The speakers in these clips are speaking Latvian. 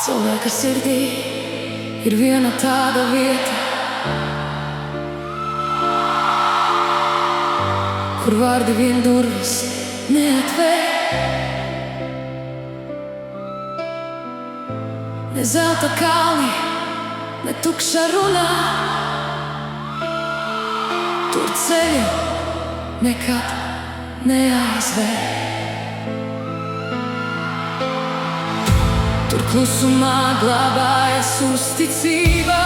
Cilvēka sirdī ir viena tāda vieta, kur vārdi vien durvis neatvēr. Ne zelta kalni, ne tukša runā, tur ceļu nekad neaizvēr. Tur klusumā glabājas uzticība,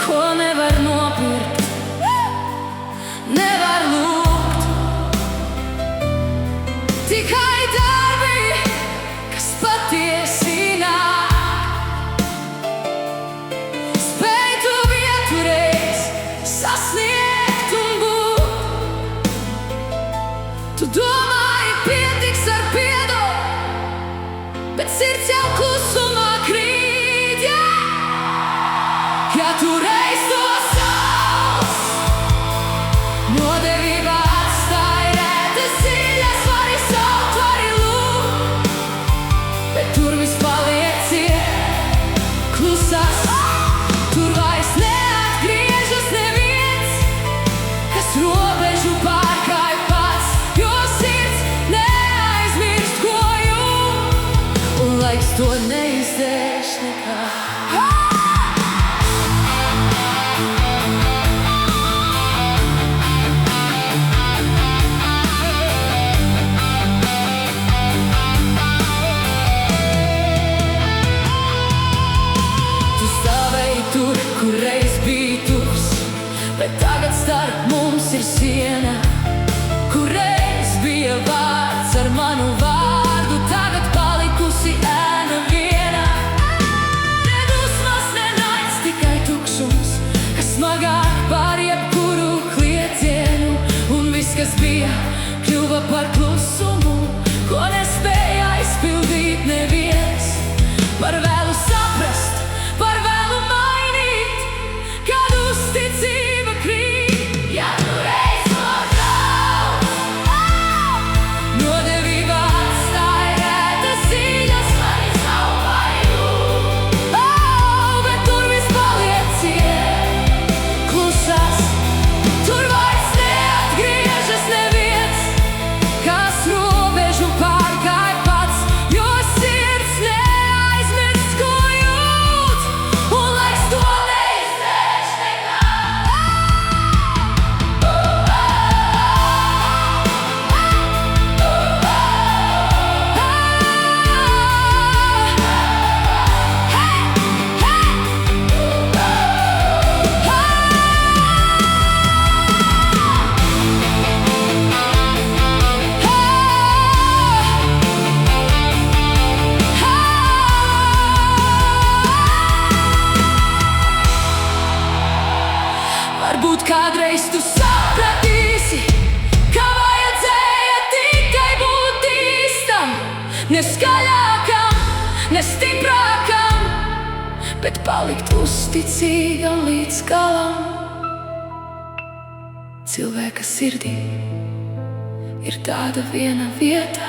ko nevar nopirkt, nevar lūgt. Tikai darbi, kas patiesi nāk, spēj to vietu reiz sasniegt un būt. Tu domāji, pietiks ar piedomu, bet sirds jau klusumā krīt, ja tu reiz to sauc. Nodevība atstāj rētas dziļas, vari saukt, vari lūgt, bet tur viss paliek ciet, klusās. Tur vairs neatgriežas neviens, kas robežu pārkāj pats, jo sirds neaizmirst, ko jūt, un laiks to neizdzēš nekad. Tu stāvēji tur, kur reiz bija tuvs, bet tagad starp mums ir siena. Kur reiz bija vārds ar manu vārdu, tagad palikusi ēna viena. Ne dusmas, ne naids, tikai tukšums, kas smagāk par jebkuru kliecienu. Un viss, kas bija, kļuva par klusumu, ko nespēja aizpildīt neviens. Par vēlu saprast, par vēlu mainīt, kad uzticība krīt. Ja tu reiz notrauc, nodevība atstāj rētas dziļas, vari saukt, vari lūgt, bet tur viss paliek ciet, klusās. Tur vairs neatgriežas neviens, kas robežu pārkāj pats, jo sirds neaizmirst, ko jūt, un laiks to neizdzēš nekad. Varbūt kādreiz tu sapratīsi, ka vajadzēja tikai būt īstam, ne skaļākam, ne stiprākam, bet palikt uzticīgam līdz galam. Cilvēka sirdī ir tāda viena vieta,